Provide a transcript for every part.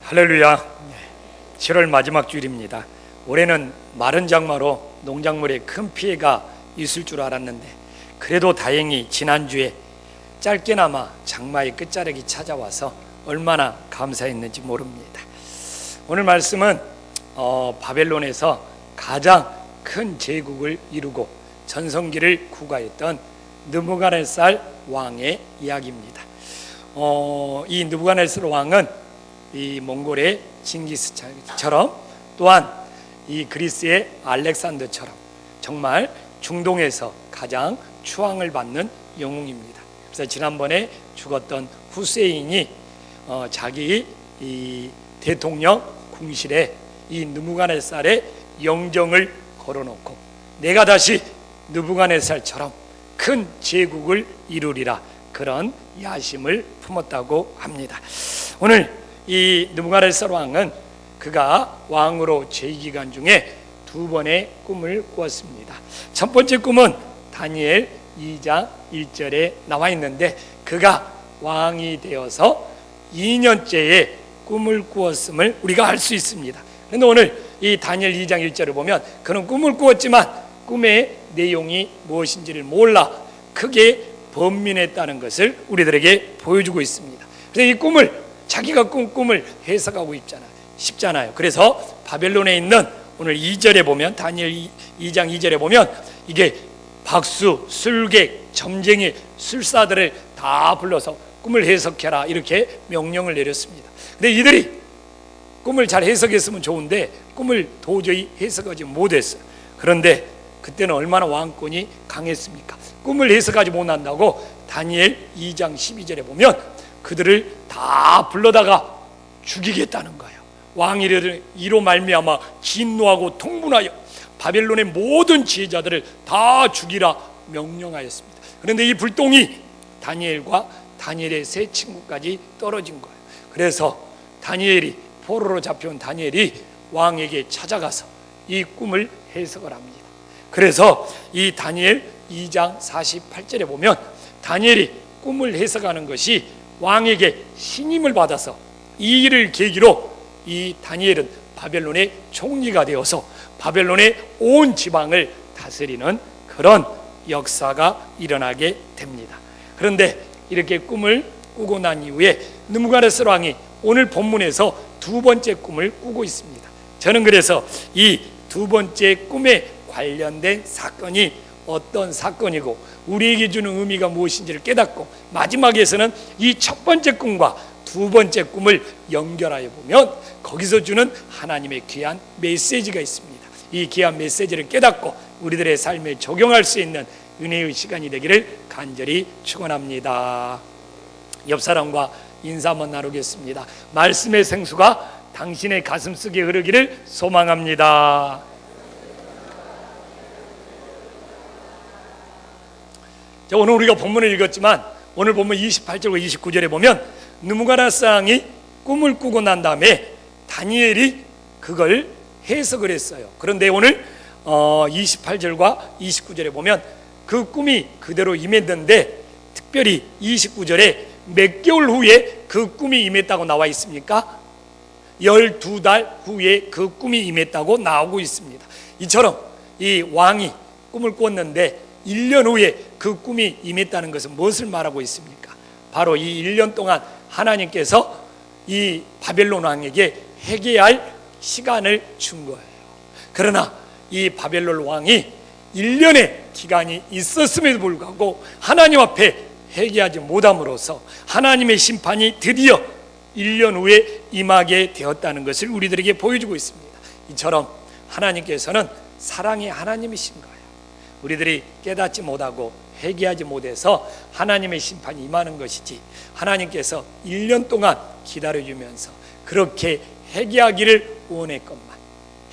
할렐루야. 7월 마지막 주일입니다. 올해는 마른 장마로 농작물에 큰 피해가 있을 줄 알았는데 그래도 다행히 지난주에 짧게나마 장마의 끝자락이 찾아와서 얼마나 감사했는지 모릅니다. 오늘 말씀은 바벨론에서 가장 큰 제국을 이루고 전성기를 구가했던 느부갓네살 왕의 이야기입니다. 이 느부갓네살 왕은 이 몽골의 징기스칸처럼 또한 이 그리스의 알렉산더처럼 정말 중동에서 가장 추앙을 받는 영웅입니다. 그래서 지난번에 죽었던 후세인이 자기 이 대통령 궁실에 이 느부갓네살의 영정을 걸어놓고 내가 다시 느부갓네살처럼 큰 제국을 이루리라 그런 야심을 품었다고 합니다. 오늘 이 느부갓네살 왕은 그가 왕으로 재기간 중에 두 번의 꿈을 꾸었습니다. 첫 번째 꿈은 다니엘 2장 1절에 나와 있는데 그가 왕이 되어서 2년째에 꿈을 꾸었음을 우리가 알 수 있습니다. 그런데 오늘 이 다니엘 2장 1절을 보면 그는 꿈을 꾸었지만 꿈의 내용이 무엇인지를 몰라 크게 번민했다는 것을 우리들에게 보여주고 있습니다. 그래서 이 꿈을 자기가 꿈을 해석하고 싶잖아요. 그래서 바벨론에 있는 오늘 2절에 보면 다니엘 2장 2절에 보면 이게 박수, 술객, 점쟁이, 술사들을 다 불러서 꿈을 해석해라 이렇게 명령을 내렸습니다. 근데 이들이 꿈을 잘 해석했으면 좋은데 꿈을 도저히 해석하지 못했어요. 그런데 그때는 얼마나 왕권이 강했습니까? 꿈을 해석하지 못한다고 다니엘 2장 12절에 보면 그들을 다 불러다가 죽이겠다는 거예요. 왕이 이로 말미암아 진노하고 통분하여 바벨론의 모든 지혜자들을 다 죽이라 명령하였습니다. 그런데 이 불똥이 다니엘과 다니엘의 세 친구까지 떨어진 거예요. 그래서 다니엘이 포로로 잡혀온 다니엘이 왕에게 찾아가서 이 꿈을 해석을 합니다. 그래서 이 다니엘 2장 48절에 보면 다니엘이 꿈을 해석하는 것이 왕에게 신임을 받아서 이 일을 계기로 이 다니엘은 바벨론의 총리가 되어서 바벨론의 온 지방을 다스리는 그런 역사가 일어나게 됩니다. 그런데 이렇게 꿈을 꾸고 난 이후에 느부갓네살 왕이 오늘 본문에서 두 번째 꿈을 꾸고 있습니다. 저는 그래서 이 두 번째 꿈에 관련된 사건이 어떤 사건이고 우리에게 주는 의미가 무엇인지를 깨닫고 마지막에서는 이 첫 번째 꿈과 두 번째 꿈을 연결하여 보면 거기서 주는 하나님의 귀한 메시지가 있습니다. 이 귀한 메시지를 깨닫고 우리들의 삶에 적용할 수 있는 은혜의 시간이 되기를 간절히 축원합니다. 옆 사람과 인사 한번 나누겠습니다. 말씀의 생수가 당신의 가슴속에 흐르기를 소망합니다. 자, 오늘 우리가 본문을 읽었지만 오늘 본문 28절과 29절에 보면 느부갓네살 왕이 꿈을 꾸고 난 다음에 다니엘이 그걸 해석을 했어요. 그런데 오늘 28절과 29절에 보면 그 꿈이 그대로 임했는데 특별히 29절에 몇 개월 후에 그 꿈이 임했다고 나와 있습니까? 12달 후에 그 꿈이 임했다고 나오고 있습니다. 이처럼 이 왕이 꿈을 꿨는데 1년 후에 그 꿈이 임했다는 것은 무엇을 말하고 있습니까? 바로 이 1년 동안 하나님께서 이 바벨론 왕에게 회개할 시간을 준 거예요. 그러나 이 바벨론 왕이 1년의 기간이 있었음에도 불구하고 하나님 앞에 회개하지 못함으로써 하나님의 심판이 드디어 1년 후에 임하게 되었다는 것을 우리들에게 보여주고 있습니다. 이처럼 하나님께서는 사랑의 하나님이신 거예요. 우리들이 깨닫지 못하고 회개하지 못해서 하나님의 심판이 임하는 것이지 하나님께서 1년 동안 기다려주면서 그렇게 회개하기를 원했건만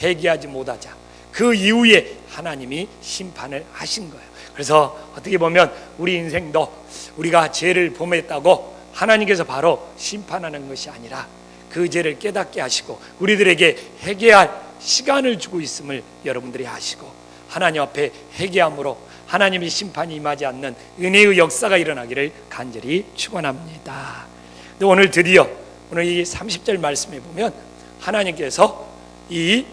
회개하지 못하자 그 이후에 하나님이 심판을 하신 거예요. 그래서 어떻게 보면 우리 인생도 우리가 죄를 범했다고 하나님께서 바로 심판하는 것이 아니라 그 죄를 깨닫게 하시고 우리들에게 회개할 시간을 주고 있음을 여러분들이 아시고 하나님 앞에 회개함으로 하나님의 심판이 임하지 않는 은혜의 역사가 일어나기를 간절히 축원합니다. 오늘 드디어 오늘 이 30절 말씀에 보면 하나님께서 이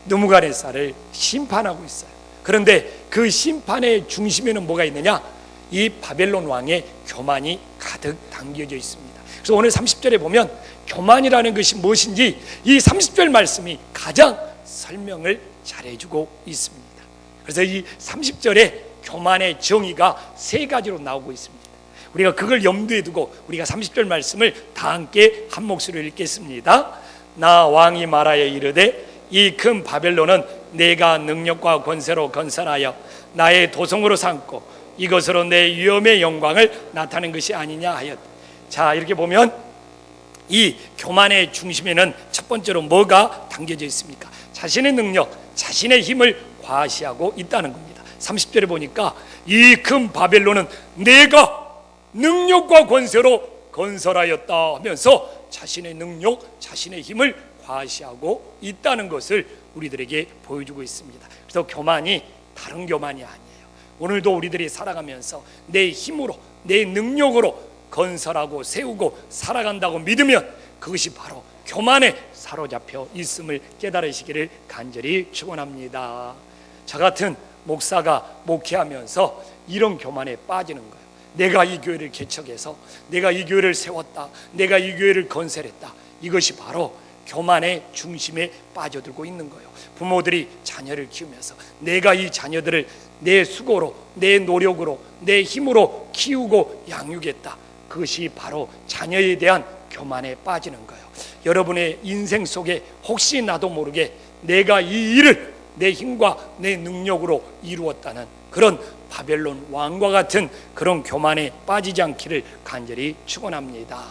느부갓네살을 심판하고 있어요. 그런데 그 심판의 중심에는 뭐가 있느냐? 이 바벨론 왕의 교만이 가득 담겨져 있습니다. 그래서 오늘 30절에 보면 교만이라는 것이 무엇인지 이 30절 말씀이 가장 설명을 잘해주고 있습니다. 그래서 이 30절에 교만의 정의가 세 가지로 나오고 있습니다. 우리가 그걸 염두에 두고 우리가 30절 말씀을 다 함께 한 목소리로 읽겠습니다. 나 왕이 말하여 이르되 이 큰 바벨론은 내가 능력과 권세로 건설하여 나의 도성으로 삼고 이것으로 내 위엄의 영광을 나타낸 것이 아니냐 하였다. 자, 이렇게 보면 이 교만의 중심에는 첫 번째로 뭐가 담겨져 있습니까? 자신의 능력, 자신의 힘을 과시하고 있다는 겁니다. 30절에 보니까 이 큰 바벨론은 내가 능력과 권세로 건설하였다 하면서 자신의 능력, 자신의 힘을 과시하고 있다는 것을 우리들에게 보여주고 있습니다. 그래서 교만이 다른 교만이 아니에요. 오늘도 우리들이 살아가면서 내 힘으로, 내 능력으로 건설하고 세우고 살아간다고 믿으면 그것이 바로 교만에 사로잡혀 있음을 깨달으시기를 간절히 축원합니다. 저 같은 목사가 목회하면서 이런 교만에 빠지는 거예요. 내가 이 교회를 개척해서 내가 이 교회를 세웠다, 내가 이 교회를 건설했다. 이것이 바로 교만의 중심에 빠져들고 있는 거예요. 부모들이 자녀를 키우면서 내가 이 자녀들을 내 수고로, 내 노력으로, 내 힘으로 키우고 양육했다. 그것이 바로 자녀에 대한 교만에 빠지는 거예요. 여러분의 인생 속에 혹시 나도 모르게 내가 이 일을 내 힘과 내 능력으로 이루었다는 그런 바벨론 왕과 같은 그런 교만에 빠지지 않기를 간절히 축원합니다.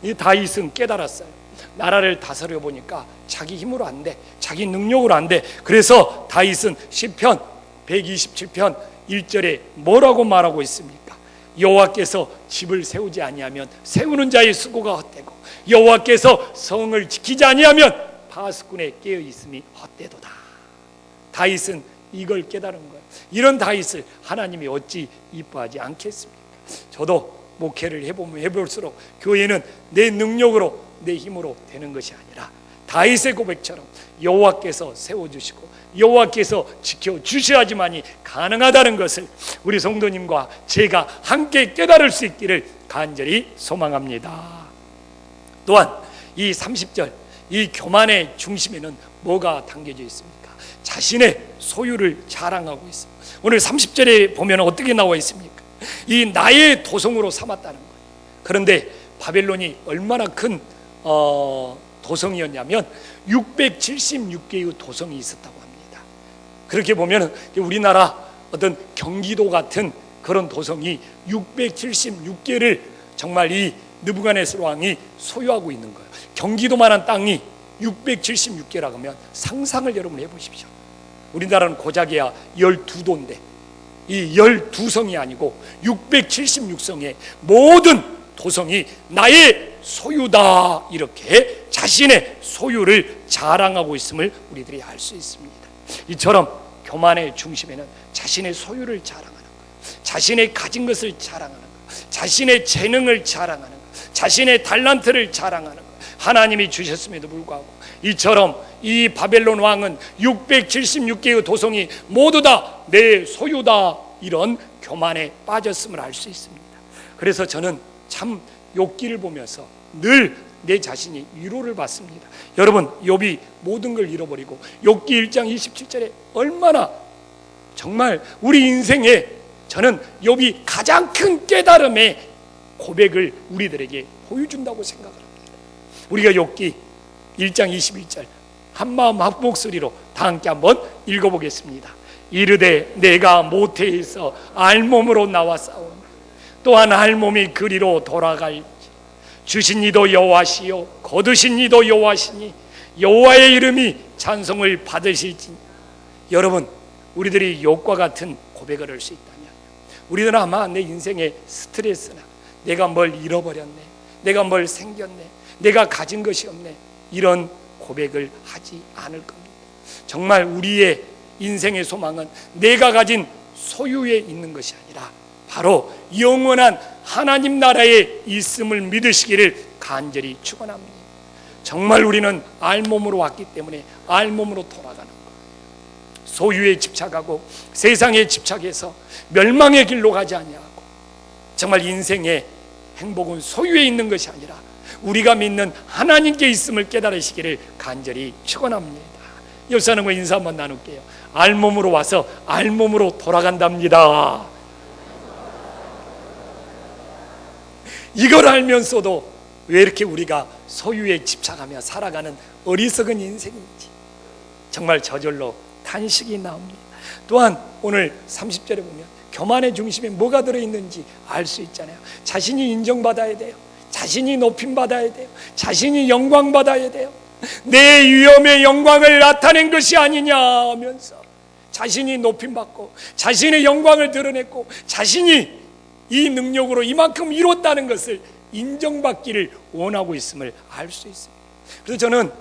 이 다윗은 깨달았어요. 나라를 다스려 보니까 자기 힘으로 안 돼, 자기 능력으로 안 돼. 그래서 다윗은 시편 127편 1절에 뭐라고 말하고 있습니까? 여호와께서 집을 세우지 아니하면 세우는 자의 수고가 헛되고 여호와께서 성을 지키지 아니하면 파수꾼의 깨어 있음이 헛되도다. 다윗은 이걸 깨달은 거예요. 이런 다윗을 하나님이 어찌 이뻐하지 않겠습니까? 저도 목회를 해볼수록 교회는 내 능력으로, 내 힘으로 되는 것이 아니라 다윗의 고백처럼 여호와께서 세워주시고 여호와께서 지켜주셔야지만이 가능하다는 것을 우리 성도님과 제가 함께 깨달을 수 있기를 간절히 소망합니다. 또한 이 30절 이 교만의 중심에는 뭐가 담겨져 있습니까? 자신의 소유를 자랑하고 있습니다. 오늘 30절에 보면 어떻게 나와 있습니까? 이 나의 도성으로 삼았다는 거예요. 그런데 바벨론이 얼마나 큰 도성이었냐면 676개의 도성이 있었다고 합니다. 그렇게 보면 우리나라 어떤 경기도 같은 그런 도성이 676개를 정말 이 느부갓네살 왕이 소유하고 있는 거예요. 경기도만한 땅이 676개라고 하면 상상을 여러분 해보십시오. 우리나라는 고작이야 12도인데 이 12성이 아니고 676성의 모든 도성이 나의 소유다, 이렇게 자신의 소유를 자랑하고 있음을 우리들이 알 수 있습니다. 이처럼 교만의 중심에는 자신의 소유를 자랑하는 거예요. 자신의 가진 것을 자랑하는 거예요. 자신의 재능을 자랑하는 거예요. 자신의 달란트를 자랑하는 거예요. 하나님이 주셨음에도 불구하고 이처럼 이 바벨론 왕은 676개의 도성이 모두 다 내 소유다, 이런 교만에 빠졌음을 알 수 있습니다. 그래서 저는 참 욥기를 보면서 늘 내 자신이 위로를 받습니다. 여러분, 욥이 모든 걸 잃어버리고 욥기 1장 27절에 얼마나 정말 우리 인생에 저는 욥이 가장 큰 깨달음의 고백을 우리들에게 보여준다고 생각을 합니다. 우리가 욥기 1장 21절 한마음 한목소리로 다 함께 한번 읽어보겠습니다. 이르되 내가 모태에서 알몸으로 나와 싸우니 또한 알몸이 그리로 돌아갈지 주신 이도 여호와시요 거두신 이도 여호와시니 여호와의 이름이 찬송을 받으실지니. 여러분, 우리들이 욥과 같은 고백을 할 수 있다면 우리들은 아마 내 인생의 스트레스나 내가 뭘 잃어버렸네, 내가 뭘 생겼네, 내가 가진 것이 없네, 이런 고백을 하지 않을 겁니다. 정말 우리의 인생의 소망은 내가 가진 소유에 있는 것이 아니라 바로 영원한 하나님 나라에 있음을 믿으시기를 간절히 축원합니다. 정말 우리는 알몸으로 왔기 때문에 알몸으로 돌아가는 거예요. 소유에 집착하고 세상에 집착해서 멸망의 길로 가지 아니하고, 정말 인생의 행복은 소유에 있는 것이 아니라 우리가 믿는 하나님께 있음을 깨달으시기를 간절히 축원합니다. 옆 사람과 인사 한번 나눌게요. 알몸으로 와서 알몸으로 돌아간답니다. 이걸 알면서도 왜 이렇게 우리가 소유에 집착하며 살아가는 어리석은 인생인지 정말 저절로 탄식이 나옵니다. 또한 오늘 30절에 보면 교만의 중심에 뭐가 들어있는지 알 수 있잖아요. 자신이 인정받아야 돼요. 자신이 높임받아야 돼요. 자신이 영광받아야 돼요. 내 위엄의 영광을 나타낸 것이 아니냐 하면서 자신이 높임받고 자신의 영광을 드러냈고 자신이 이 능력으로 이만큼 이뤘다는 것을 인정받기를 원하고 있음을 알 수 있습니다. 그래서 저는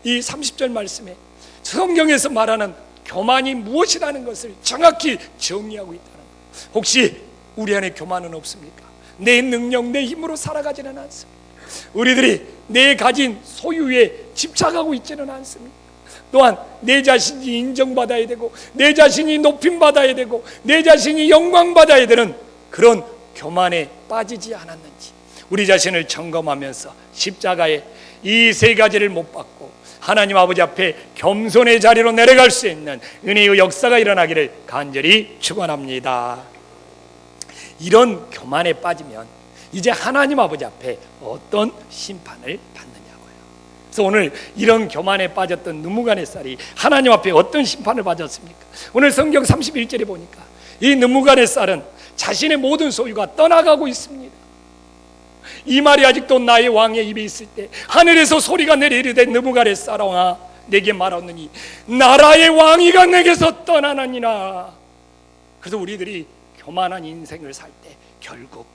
이 30절 말씀에 성경에서 말하는 교만이 무엇이라는 것을 정확히 정리하고 있다는 것. 혹시 우리 안에 교만은 없습니까? 내 능력, 내 힘으로 살아가지는 않습니다. 우리들이 내 가진 소유에 집착하고 있지는 않습니다. 또한 내 자신이 인정받아야 되고 내 자신이 높임받아야 되고 내 자신이 영광받아야 되는 그런 교만에 빠지지 않았는지 우리 자신을 점검하면서 십자가에 이 세 가지를 못 받고 하나님 아버지 앞에 겸손의 자리로 내려갈 수 있는 은혜의 역사가 일어나기를 간절히 축원합니다. 이런 교만에 빠지면 이제 하나님 아버지 앞에 어떤 심판을 받느냐고요. 그래서 오늘 이런 교만에 빠졌던 느부갓네살이 하나님 앞에 어떤 심판을 받았습니까? 오늘 성경 31절에 보니까 이 느부갓네살은 자신의 모든 소유가 떠나가고 있습니다. 이 말이 아직도 나의 왕의 입에 있을 때 하늘에서 소리가 내리되 느부갓네살아 내게 말하노니 나라의 왕위가 내게서 떠나나니라. 그래서 우리들이 교만한 인생을 살 때 결국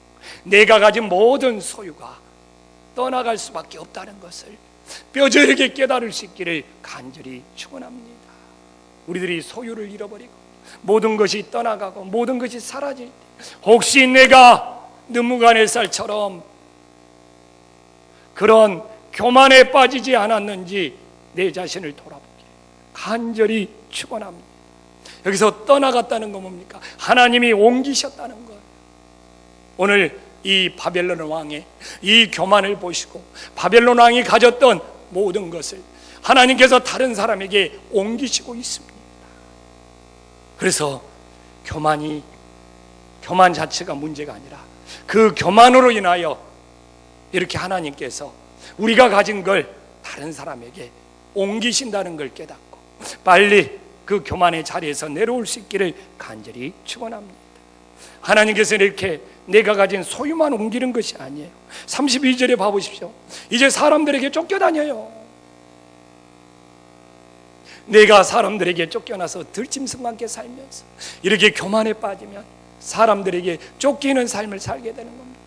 내가 가진 모든 소유가 떠나갈 수밖에 없다는 것을 뼈저리게 깨달을 수 있기를 간절히 축원합니다. 우리들이 소유를 잃어버리고 모든 것이 떠나가고 모든 것이 사라질 때 혹시 내가 느부갓네살처럼 그런 교만에 빠지지 않았는지 내 자신을 돌아보기 간절히 축원합니다. 여기서 떠나갔다는 건 뭡니까? 하나님이 옮기셨다는 것. 오늘 이 바벨론 왕의 이 교만을 보시고 바벨론 왕이 가졌던 모든 것을 하나님께서 다른 사람에게 옮기시고 있습니다. 그래서 교만 자체가 문제가 아니라 그 교만으로 인하여 이렇게 하나님께서 우리가 가진 걸 다른 사람에게 옮기신다는 걸 깨닫고 빨리 그 교만의 자리에서 내려올 수 있기를 간절히 축원합니다. 하나님께서 이렇게 내가 가진 소유만 옮기는 것이 아니에요. 32절에 봐보십시오. 이제 사람들에게 쫓겨다녀요. 내가 사람들에게 쫓겨나서 들짐승과 함께 살면서 이렇게 교만에 빠지면 사람들에게 쫓기는 삶을 살게 되는 겁니다.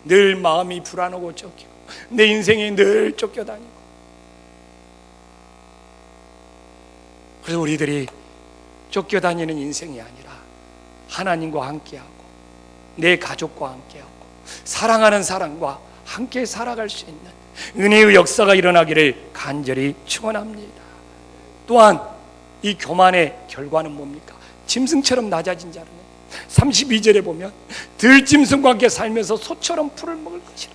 늘 마음이 불안하고 쫓기고 내 인생에 늘 쫓겨다니고. 그래서 우리들이 쫓겨다니는 인생이 아니라 하나님과 함께하고 내 가족과 함께하고 사랑하는 사람과 함께 살아갈 수 있는 은혜의 역사가 일어나기를 간절히 축원합니다. 또한 이 교만의 결과는 뭡니까? 짐승처럼 낮아진 자는 32절에 보면 들짐승과 함께 살면서 소처럼 풀을 먹을 것이라.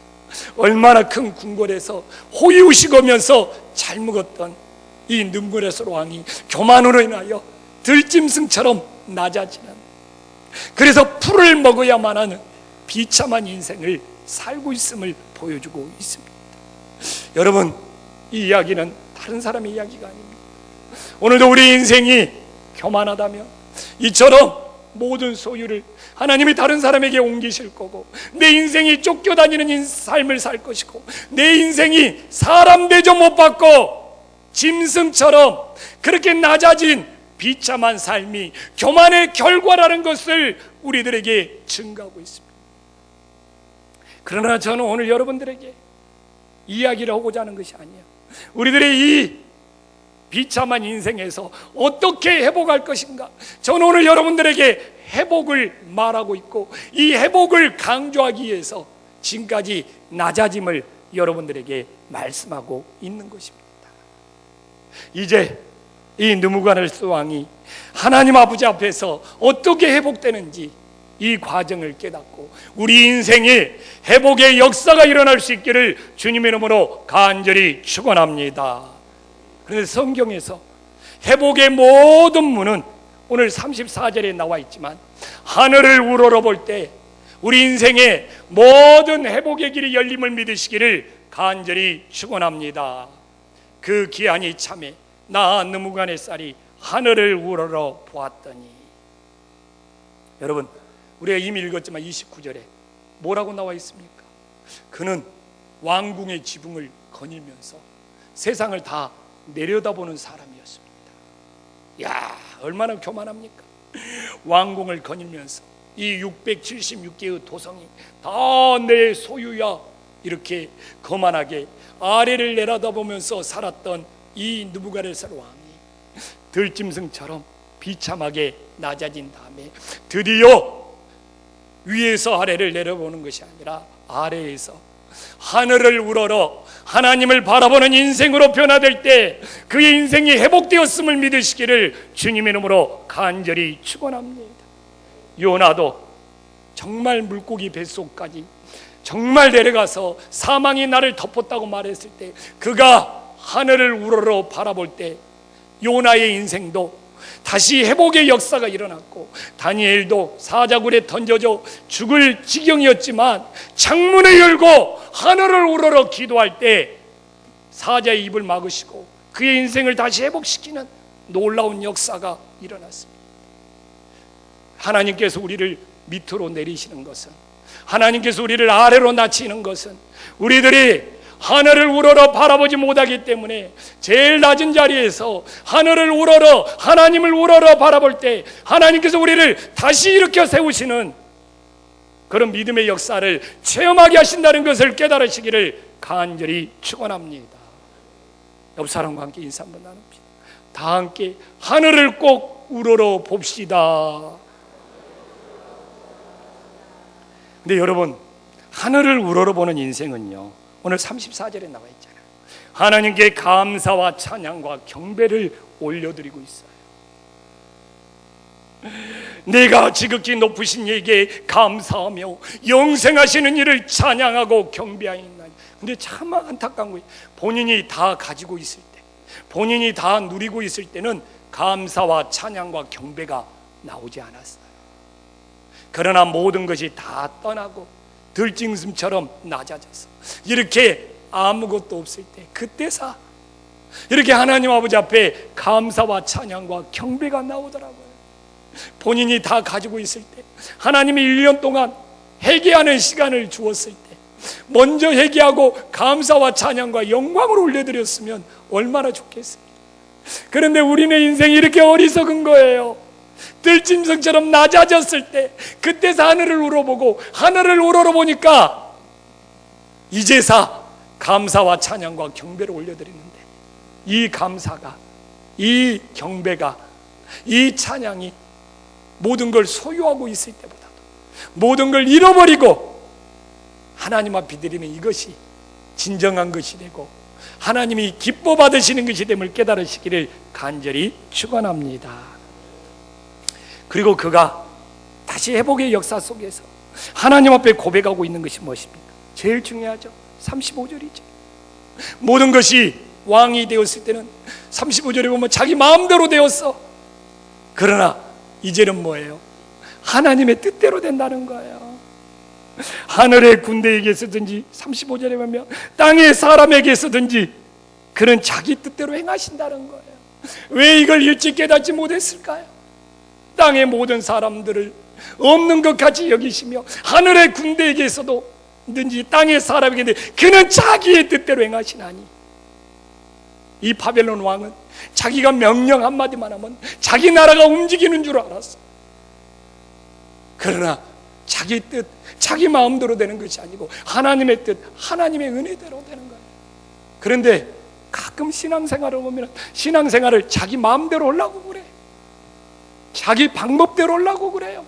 얼마나 큰 궁궐에서 호의우식으면서 잘 먹었던 이 느부갓네살 왕이 교만으로 인하여 들짐승처럼 낮아지는, 그래서 풀을 먹어야만 하는 비참한 인생을 살고 있음을 보여주고 있습니다. 여러분, 이 이야기는 다른 사람의 이야기가 아닙니다. 오늘도 우리 인생이 교만하다면 이처럼 모든 소유를 하나님이 다른 사람에게 옮기실 거고 내 인생이 쫓겨다니는 삶을 살 것이고 내 인생이 사람 대접 못 받고 짐승처럼 그렇게 낮아진 비참한 삶이 교만의 결과라는 것을 우리들에게 증거하고 있습니다. 그러나 저는 오늘 여러분들에게 이야기를 하고자 하는 것이 아니에요. 우리들의 이 비참한 인생에서 어떻게 회복할 것인가, 저는 오늘 여러분들에게 회복을 말하고 있고 이 회복을 강조하기 위해서 지금까지 낮아짐을 여러분들에게 말씀하고 있는 것입니다. 이제 이 느부갓네살 왕이 하나님 아버지 앞에서 어떻게 회복되는지 이 과정을 깨닫고 우리 인생에 회복의 역사가 일어날 수 있기를 주님의 이름으로 간절히 축원합니다. 그런데 성경에서 회복의 모든 문은 오늘 34절에 나와 있지만 하늘을 우러러볼 때 우리 인생의 모든 회복의 길이 열림을 믿으시기를 간절히 축원합니다. 그 기한이 참에 나 느부갓네살이 하늘을 우러러 보았더니, 여러분 우리가 이미 읽었지만 29절에 뭐라고 나와 있습니까? 그는 왕궁의 지붕을 거닐면서 세상을 다 내려다보는 사람이었습니다. 야, 얼마나 교만합니까? 왕궁을 거닐면서 이 676개의 도성이 다 내 소유야 이렇게 거만하게 아래를 내려다보면서 살았던 이 느부갓네살 왕이 들짐승처럼 비참하게 낮아진 다음에 드디어 위에서 아래를 내려보는 것이 아니라 아래에서 하늘을 우러러 하나님을 바라보는 인생으로 변화될 때 그의 인생이 회복되었음을 믿으시기를 주님의 이름으로 간절히 축원합니다. 요나도 정말 물고기 뱃속까지 정말 내려가서 사망이 나를 덮었다고 말했을 때 그가 하늘을 우러러 바라볼 때 요나의 인생도 다시 회복의 역사가 일어났고, 다니엘도 사자굴에 던져져 죽을 지경이었지만 창문을 열고 하늘을 우러러 기도할 때 사자의 입을 막으시고 그의 인생을 다시 회복시키는 놀라운 역사가 일어났습니다. 하나님께서 우리를 밑으로 내리시는 것은, 하나님께서 우리를 아래로 낮추는 것은 우리들이 하늘을 우러러 바라보지 못하기 때문에 제일 낮은 자리에서 하늘을 우러러 하나님을 우러러 바라볼 때 하나님께서 우리를 다시 일으켜 세우시는 그런 믿음의 역사를 체험하게 하신다는 것을 깨달으시기를 간절히 축원합니다. 옆 사람과 함께 인사 한번 나눕시다. 다 함께 하늘을 꼭 우러러 봅시다. 근데 여러분, 하늘을 우러러 보는 인생은요, 오늘 34절에 나와 있잖아요. 하나님께 감사와 찬양과 경배를 올려드리고 있어요. 내가 지극히 높으신 이에게 감사하며 영생하시는 이를 찬양하고 경배하였나니. 근데 참 안타까운 거예요. 본인이 다 가지고 있을 때, 본인이 다 누리고 있을 때는 감사와 찬양과 경배가 나오지 않았어요. 그러나 모든 것이 다 떠나고 들짐승처럼 낮아져서 이렇게 아무것도 없을 때, 그때서 이렇게 하나님 아버지 앞에 감사와 찬양과 경배가 나오더라고요. 본인이 다 가지고 있을 때, 하나님이 1년 동안 회개하는 시간을 주었을 때 먼저 회개하고 감사와 찬양과 영광을 올려드렸으면 얼마나 좋겠습니까? 그런데 우리네 인생이 이렇게 어리석은 거예요. 들짐승처럼 낮아졌을 때 그때서 하늘을 우러보고, 하늘을 우러러보니까 이제서 감사와 찬양과 경배를 올려드리는데, 이 감사가, 이 경배가, 이 찬양이 모든 걸 소유하고 있을 때보다도 모든 걸 잃어버리고 하나님 앞에 드리는 이것이 진정한 것이 되고 하나님이 기뻐 받으시는 것이 됨을 깨달으시기를 간절히 축원합니다. 그리고 그가 다시 회복의 역사 속에서 하나님 앞에 고백하고 있는 것이 무엇입니까? 제일 중요하죠. 35절이죠. 모든 것이 왕이 되었을 때는 35절에 보면 자기 마음대로 되었어. 그러나 이제는 뭐예요? 하나님의 뜻대로 된다는 거예요. 하늘의 군대에게서든지 35절에 보면 땅의 사람에게서든지 그는 자기 뜻대로 행하신다는 거예요. 왜 이걸 일찍 깨닫지 못했을까요? 땅의 모든 사람들을 없는 것 같이 여기시며 하늘의 군대에게서도 든지 땅의 사람에게 그는 자기의 뜻대로 행하시나니, 이 바벨론 왕은 자기가 명령 한마디만 하면 자기 나라가 움직이는 줄 알았어. 그러나 자기 뜻, 자기 마음대로 되는 것이 아니고 하나님의 뜻, 하나님의 은혜대로 되는 거예요. 그런데 가끔 신앙생활을 보면 신앙생활을 자기 마음대로 하려고 그래. 자기 방법대로 하려고 그래요.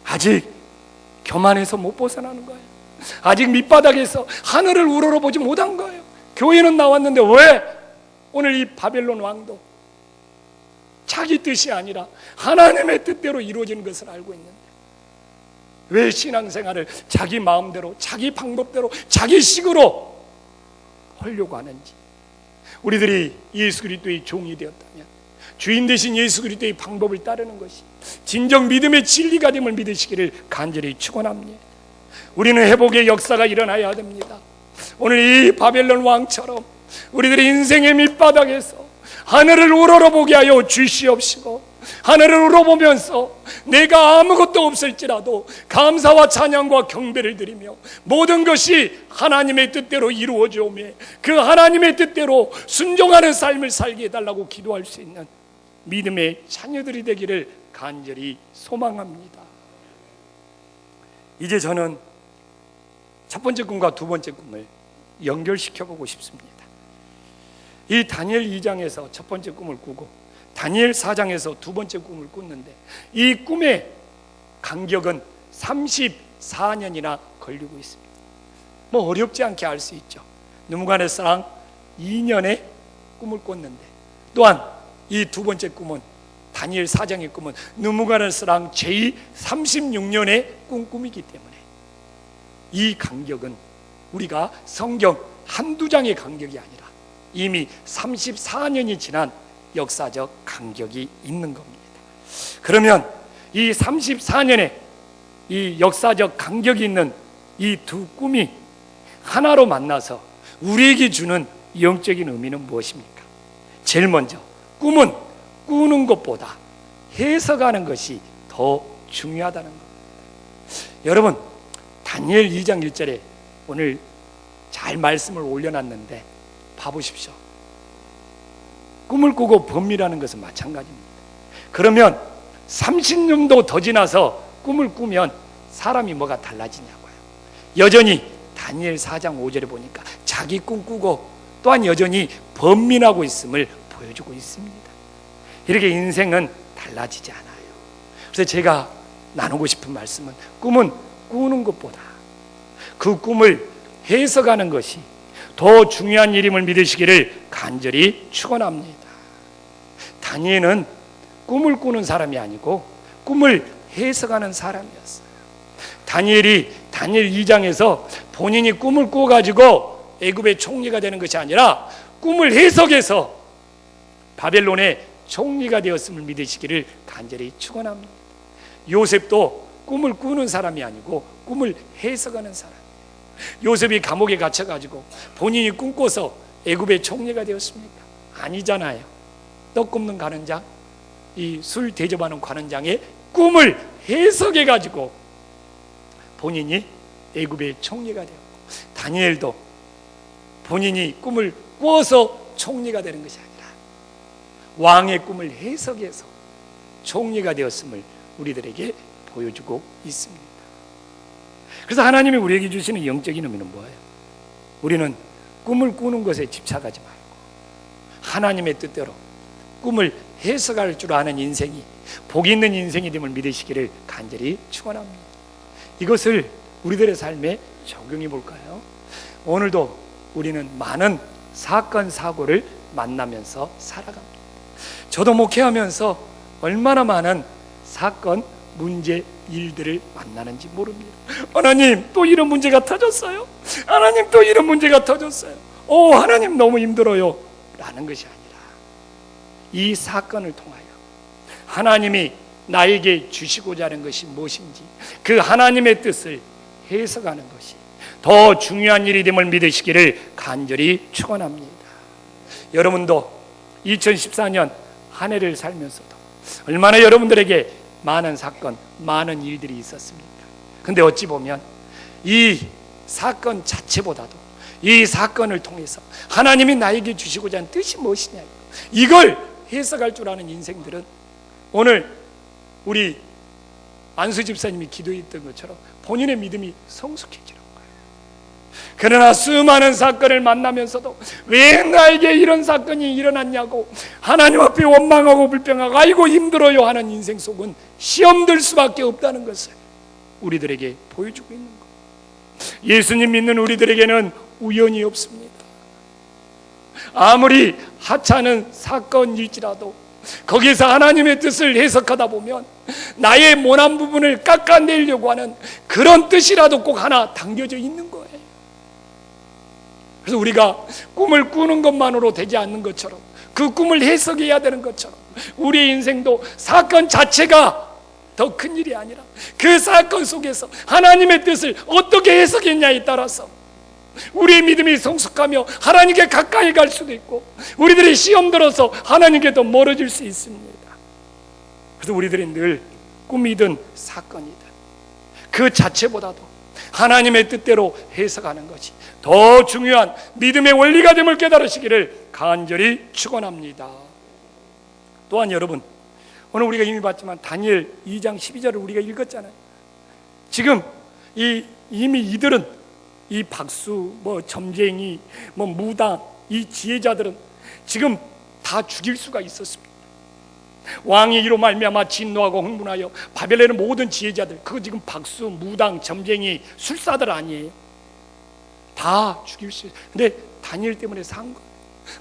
아직 교만해서 못 벗어나는 거예요. 아직 밑바닥에서 하늘을 우러러보지 못한 거예요. 교회는 나왔는데 왜 오늘 이 바벨론 왕도 자기 뜻이 아니라 하나님의 뜻대로 이루어지는 것을 알고 있는데 왜 신앙생활을 자기 마음대로, 자기 방법대로, 자기 식으로 하려고 하는지. 우리들이 예수 그리스도의 종이 되었다면 주인 되신 예수 그리스도의 방법을 따르는 것이 진정 믿음의 진리가 됨을 믿으시기를 간절히 축원합니다. 우리는 회복의 역사가 일어나야 됩니다. 오늘 이 바벨론 왕처럼 우리들의 인생의 밑바닥에서 하늘을 우러러보게 하여 주시옵시고, 하늘을 우러보면서 내가 아무것도 없을지라도 감사와 찬양과 경배를 드리며 모든 것이 하나님의 뜻대로 이루어져 오며 그 하나님의 뜻대로 순종하는 삶을 살게 해달라고 기도할 수 있는 믿음의 자녀들이 되기를 간절히 소망합니다. 이제 저는 첫 번째 꿈과 두 번째 꿈을 연결시켜보고 싶습니다. 이 다니엘 2장에서 첫 번째 꿈을 꾸고 다니엘 4장에서 두 번째 꿈을 꿨는데 이 꿈의 간격은 34년이나 걸리고 있습니다. 뭐 어렵지 않게 알 수 있죠. 느부갓네살랑 2년의 꿈을 꿨는데, 또한 이 두 번째 꿈은 다니엘 4장의 꿈은 느부갓네살랑 제2 36년의 꿈이기 때문에 이 간격은 우리가 성경 한두 장의 간격이 아니라 이미 34년이 지난 역사적 간격이 있는 겁니다. 그러면 이 34년의 이 역사적 간격이 있는 이 두 꿈이 하나로 만나서 우리에게 주는 영적인 의미는 무엇입니까? 제일 먼저 꿈은 꾸는 것보다 해석하는 것이 더 중요하다는 겁니다. 여러분, 다니엘 2장 1절에 오늘 잘 말씀을 올려놨는데 봐보십시오. 꿈을 꾸고 범이라는 것은 마찬가지입니다. 그러면 30년도 더 지나서 꿈을 꾸면 사람이 뭐가 달라지냐고요. 여전히 다니엘 4장 5절에 보니까 자기 꿈 꾸고 또한 여전히 범민하고 있음을 보여주고 있습니다. 이렇게 인생은 달라지지 않아요. 그래서 제가 나누고 싶은 말씀은 꿈은 꾸는 것보다 그 꿈을 해석하는 것이 더 중요한 일임을 믿으시기를 간절히 축원합니다. 다니엘은 꿈을 꾸는 사람이 아니고 꿈을 해석하는 사람이었어요. 다니엘 2장에서 본인이 꿈을 꾸어가지고 애굽의 총리가 되는 것이 아니라 꿈을 해석해서 바벨론의 총리가 되었음을 믿으시기를 간절히 축원합니다. 요셉도 꿈을 꾸는 사람이 아니고 꿈을 해석하는 사람. 요셉이 감옥에 갇혀가지고 본인이 꿈꿔서 애굽의 총리가 되었습니까? 아니잖아요. 떡 굽는 관원장, 이 술 대접하는 관원장의 꿈을 해석해가지고 본인이 애굽의 총리가 되었고, 다니엘도 본인이 꿈을 꾸어서 총리가 되는 것이 아니라 왕의 꿈을 해석해서 총리가 되었음을 우리들에게 보여주고 있습니다. 그래서 하나님이 우리에게 주시는 영적인 의미는 뭐예요? 우리는 꿈을 꾸는 것에 집착하지 말고 하나님의 뜻대로 꿈을 해석할 줄 아는 인생이 복 있는 인생이 됨을 믿으시기를 간절히 축원합니다. 이것을 우리들의 삶에 적용해 볼까요? 오늘도 우리는 많은 사건 사고를 만나면서 살아갑니다. 저도 목회하면서 얼마나 많은 사건, 문제, 일들을 만나는지 모릅니다. 하나님, 또 이런 문제가 터졌어요. 하나님, 또 이런 문제가 터졌어요. 하나님 너무 힘들어요 라는 것이 아니라 이 사건을 통하여 하나님이 나에게 주시고자 하는 것이 무엇인지 그 하나님의 뜻을 해석하는 것이 더 중요한 일이 됨을 믿으시기를 간절히 축원합니다. 여러분도 2014년 한 해를 살면서도 얼마나 여러분들에게 많은 사건, 많은 일들이 있었습니까? 근데 어찌 보면 이 사건 자체보다도 이 사건을 통해서 하나님이 나에게 주시고자 하는 뜻이 무엇이냐, 이걸 해석할 줄 아는 인생들은 오늘 우리 안수 집사님이 기도했던 것처럼 본인의 믿음이 성숙해지는 거예요. 그러나 수많은 사건을 만나면서도 왜 나에게 이런 사건이 일어났냐고 하나님 앞에 원망하고 불평하고 아이고 힘들어요 하는 인생 속은 시험 들 수밖에 없다는 것을 우리들에게 보여주고 있는 거예요. 예수님 믿는 우리들에게는 우연이 없습니다. 아무리 하찮은 사건일지라도 거기서 하나님의 뜻을 해석하다 보면 나의 모난 부분을 깎아내려고 하는 그런 뜻이라도 꼭 하나 담겨져 있는 거예요. 그래서 우리가 꿈을 꾸는 것만으로 되지 않는 것처럼, 그 꿈을 해석해야 되는 것처럼, 우리의 인생도 사건 자체가 더 큰 일이 아니라 그 사건 속에서 하나님의 뜻을 어떻게 해석했냐에 따라서 우리의 믿음이 성숙하며 하나님께 가까이 갈 수도 있고, 우리들이 시험 들어서 하나님께 더 멀어질 수 있습니다. 그래서 우리들이 늘 꿈이든 사건이든 그 자체보다도 하나님의 뜻대로 해석하는 것이 더 중요한 믿음의 원리가 됨을 깨달으시기를 간절히 축원합니다. 또한 여러분, 오늘 우리가 이미 봤지만 다니엘 2장 12절을 우리가 읽었잖아요. 지금 이미 이들은, 이 박수, 점쟁이, 무당, 이 지혜자들은 지금 다 죽일 수가 있었습니다. 왕이 이로 말미암아 진노하고 흥분하여 바벨론의 모든 지혜자들, 그거 지금 박수, 무당, 점쟁이, 술사들 아니에요. 다 죽일 수 있어요. 근데 다니엘 때문에 산 거예요.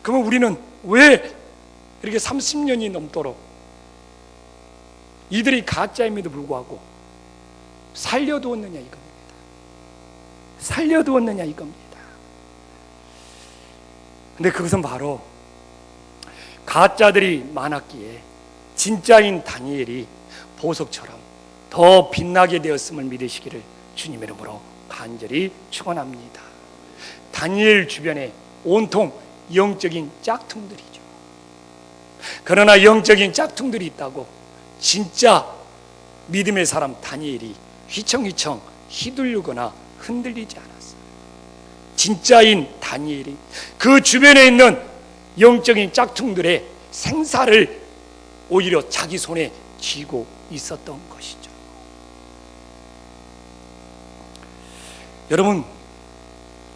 그러면 우리는 왜 이렇게 30년이 넘도록 이들이 가짜임에도 불구하고 살려두었느냐 이겁니다. 살려두었느냐 이겁니다. 근데 그것은 바로 가짜들이 많았기에 진짜인 다니엘이 보석처럼 더 빛나게 되었음을 믿으시기를 주님의 이름으로 간절히 축원합니다. 다니엘 주변에 온통 영적인 짝퉁들이죠. 그러나 영적인 짝퉁들이 있다고 진짜 믿음의 사람 다니엘이 휘청휘청 휘둘리거나 흔들리지 않았어요. 진짜인 다니엘이 그 주변에 있는 영적인 짝퉁들의 생사를 오히려 자기 손에 쥐고 있었던 것이죠. 여러분,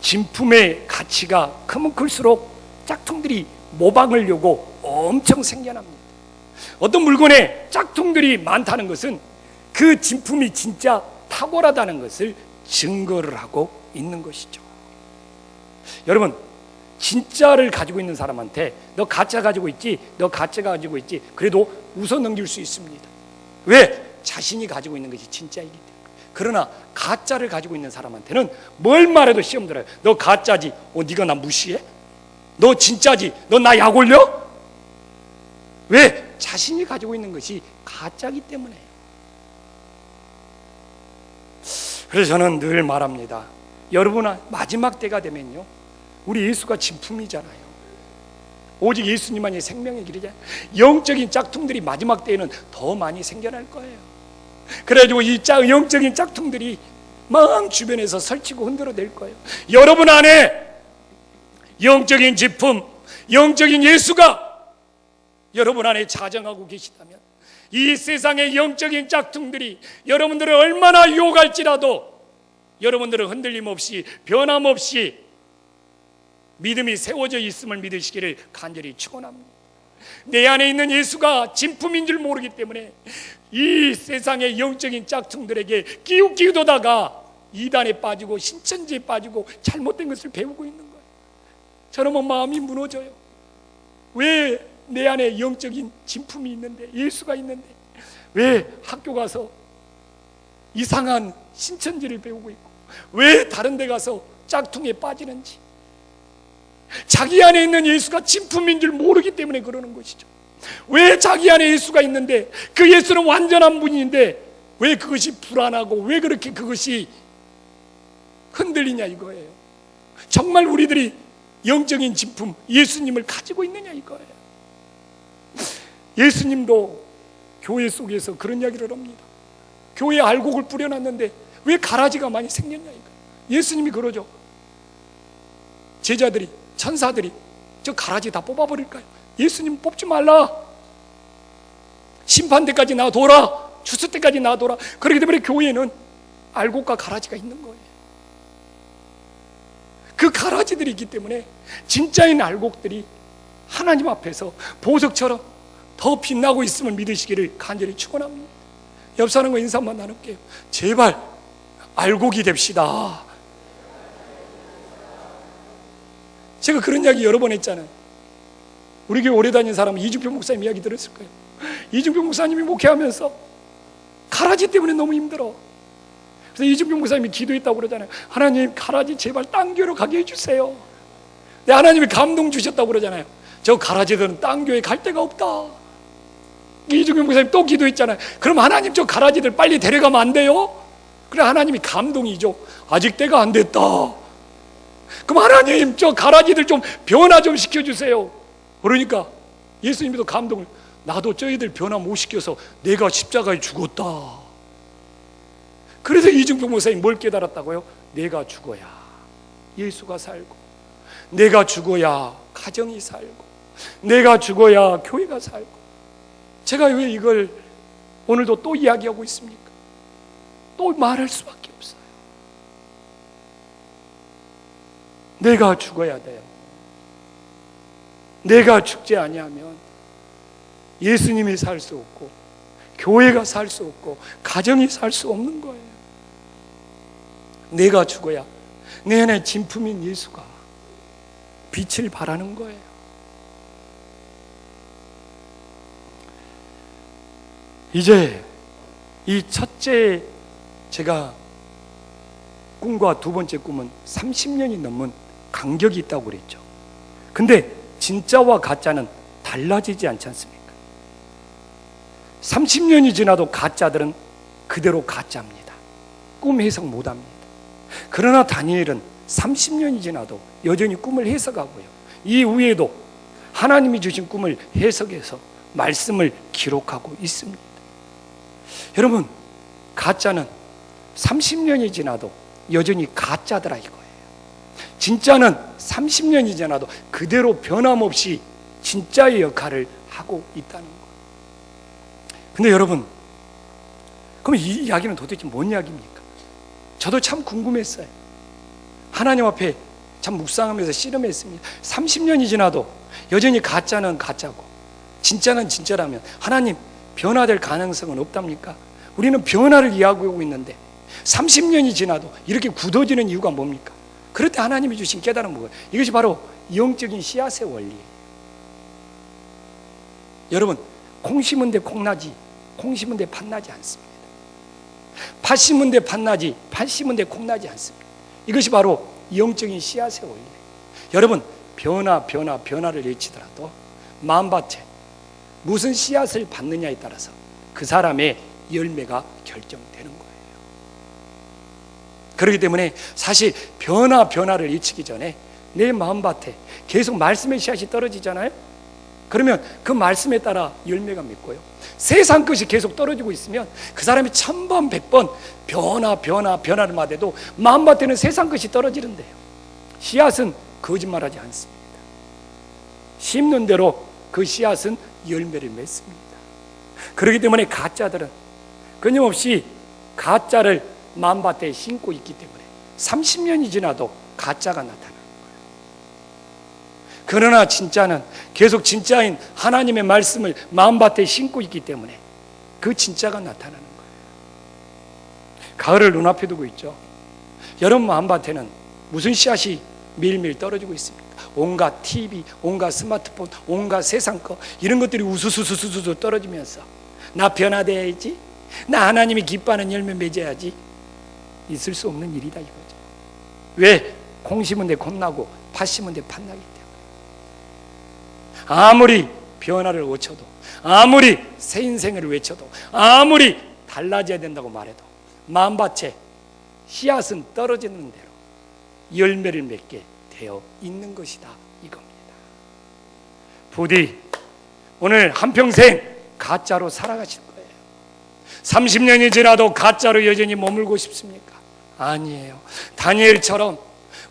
진품의 가치가 크면 클수록 짝퉁들이 모방하려고 엄청 생겨납니다. 어떤 물건에 짝퉁들이 많다는 것은 그 진품이 진짜 탁월하다는 것을 증거를 하고 있는 것이죠. 여러분, 진짜를 가지고 있는 사람한테 너 가짜 가지고 있지? 너 가짜 가지고 있지? 그래도 웃어 넘길 수 있습니다. 왜? 자신이 가지고 있는 것이 진짜이기 때문에. 그러나 가짜를 가지고 있는 사람한테는 뭘 말해도 시험 들어요. 너 가짜지? 네가 나 무시해? 너 진짜지? 너 나 약 올려? 왜? 자신이 가지고 있는 것이 가짜이기 때문에요. 그래서 저는 늘 말합니다. 여러분, 마지막 때가 되면요, 우리 예수가 진품이잖아요. 오직 예수님만이 생명의 길이잖아요. 영적인 짝퉁들이 마지막 때에는 더 많이 생겨날 거예요. 그래가지고 이 영적인 짝퉁들이 막 주변에서 설치고 흔들어댈 거예요. 여러분 안에 영적인 진품, 영적인 예수가 여러분 안에 자정하고 계시다면 이 세상의 영적인 짝퉁들이 여러분들을 얼마나 유혹할지라도 여러분들은 흔들림 없이 변함없이 믿음이 세워져 있음을 믿으시기를 간절히 축원합니다. 내 안에 있는 예수가 진품인 줄 모르기 때문에 이 세상의 영적인 짝퉁들에게 끼우다가 이단에 빠지고 신천지에 빠지고 잘못된 것을 배우고 있는 거예요. 저는 마음이 무너져요. 왜 내 안에 영적인 진품이 있는데, 예수가 있는데 왜 학교 가서 이상한 신천지를 배우고 있고, 왜 다른 데 가서 짝퉁에 빠지는지, 자기 안에 있는 예수가 진품인 줄 모르기 때문에 그러는 것이죠. 왜 자기 안에 예수가 있는데, 그 예수는 완전한 분인데 왜 그것이 불안하고 왜 그렇게 그것이 흔들리냐 이거예요. 정말 우리들이 영적인 진품 예수님을 가지고 있느냐 이거예요. 예수님도 교회 속에서 그런 이야기를 합니다. 교회에 알곡을 뿌려놨는데 왜 가라지가 많이 생겼냐 이거. 예수님이 그러죠. 제자들이, 천사들이 저 가라지 다 뽑아버릴까요? 예수님 뽑지 말라. 심판대까지 놔둬라. 주스 때까지 놔둬라. 그렇기 때문에 교회에는 알곡과 가라지가 있는 거예요. 그 가라지들이 있기 때문에 진짜인 알곡들이 하나님 앞에서 보석처럼 더 빛나고 있음을 믿으시기를 간절히 축원합니다. 옆 사람과 인사 한번 나눌게요. 제발 알곡이 됩시다. 제가 그런 이야기 여러 번 했잖아요. 우리 교회 오래 다닌 사람은 이중평 목사님 이야기 들었을 거예요. 이중평 목사님이 목회하면서 가라지 때문에 너무 힘들어. 그래서 이중평 목사님이 기도했다고 그러잖아요. 하나님, 가라지 제발 딴 교회로 가게 해주세요. 네, 하나님이 감동 주셨다고 그러잖아요. 저 가라지들은 딴 교회 갈 데가 없다. 이중평 목사님 또 기도했잖아요. 그럼 하나님, 저 가라지들 빨리 데려가면 안 돼요? 그래, 하나님이 감동이죠. 아직 때가 안 됐다. 그럼 하나님, 저 가라지들 좀 변화 좀 시켜주세요. 그러니까 예수님도 감동을, 나도 저희들 변화 못 시켜서 내가 십자가에 죽었다. 그래서 이중평 목사님 뭘 깨달았다고요? 내가 죽어야 예수가 살고, 내가 죽어야 가정이 살고, 내가 죽어야 교회가 살고. 제가 왜 이걸 오늘도 또 이야기하고 있습니까? 또 말할 수밖에 없어요. 내가 죽어야 돼요. 내가 죽지 아니하면 예수님이 살 수 없고, 교회가 살 수 없고, 가정이 살 수 없는 거예요. 내가 죽어야 내 안에 진품인 예수가 빛을 발하는 거예요. 이제 이 첫째 제가 꿈과 두 번째 꿈은 30년이 넘은 간격이 있다고 그랬죠. 근데 진짜와 가짜는 달라지지 않지 않습니까? 30년이 지나도 가짜들은 그대로 가짜입니다. 꿈 해석 못합니다. 그러나 다니엘은 30년이 지나도 여전히 꿈을 해석하고요, 이후에도 하나님이 주신 꿈을 해석해서 말씀을 기록하고 있습니다. 여러분, 가짜는 30년이 지나도 여전히 가짜더라 이거예요. 진짜는 30년이 지나도 그대로 변함없이 진짜의 역할을 하고 있다는 거예요. 근데 여러분, 그럼 이 이야기는 도대체 뭔 이야기입니까? 저도 참 궁금했어요. 하나님 앞에 참 묵상하면서 씨름했습니다. 30년이 지나도 여전히 가짜는 가짜고 진짜는 진짜라면 하나님, 변화될 가능성은 없답니까? 우리는 변화를 이야기하고 있는데 30년이 지나도 이렇게 굳어지는 이유가 뭡니까? 그럴 때 하나님이 주신 깨달음은 뭐예요? 이것이 바로 영적인 씨앗의 원리예요. 여러분, 콩 심은 데 콩나지, 콩 심은 데 팥나지 않습니다. 팥 심은 데 팥나지, 팥 심은 데 콩나지 않습니다. 이것이 바로 영적인 씨앗의 원리예요. 여러분, 변화를 외치더라도 마음밭에 무슨 씨앗을 받느냐에 따라서 그 사람의 열매가 결정되는 거예요. 그렇기 때문에 사실 변화를 외치기 전에 내 마음밭에 계속 말씀의 씨앗이 떨어지잖아요. 그러면 그 말씀에 따라 열매가 맺고요, 세상 것이 계속 떨어지고 있으면 그 사람이 1000번 100번 변화를 맞아도 마음밭에는 세상 것이 떨어지는데요, 씨앗은 거짓말하지 않습니다. 심는 대로 그 씨앗은 열매를 맺습니다. 그렇기 때문에 가짜들은 끊임없이 가짜를 마음밭에 심고 있기 때문에 30년이 지나도 가짜가 나타나는 거예요. 그러나 진짜는 계속 진짜인 하나님의 말씀을 마음밭에 심고 있기 때문에 그 진짜가 나타나는 거예요. 가을을 눈앞에 두고 있죠. 여러분 마음밭에는 무슨 씨앗이 매일매일 떨어지고 있습니까? 온갖 TV, 온갖 스마트폰, 온갖 세상 거, 이런 것들이 우수수수수수 떨어지면서 나 변화돼야지, 나 하나님이 기뻐하는 열매 맺어야지. 있을 수 없는 일이다 이거죠. 왜? 콩 심은 데 콩 나고 팥 심은 데 팥 나기 때문에. 아무리 변화를 외쳐도, 아무리 새 인생을 외쳐도, 아무리 달라져야 된다고 말해도 마음밭에 씨앗은 떨어지는 대로 열매를 맺게 되어 있는 것이다 이겁니다. 부디 오늘 한평생 가짜로 살아가실 거예요. 30년이 지나도 가짜로 여전히 머물고 싶습니까? 아니에요. 다니엘처럼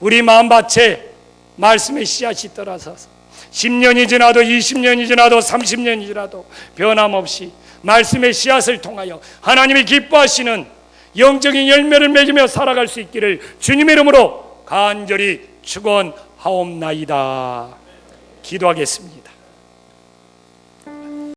우리 마음밭에 말씀의 씨앗이 떨어져서 10년이 지나도 20년이 지나도 30년이 지나도 변함없이 말씀의 씨앗을 통하여 하나님이 기뻐하시는 영적인 열매를 맺으며 살아갈 수 있기를 주님의 이름으로 간절히 축원하옵나이다. 기도하겠습니다.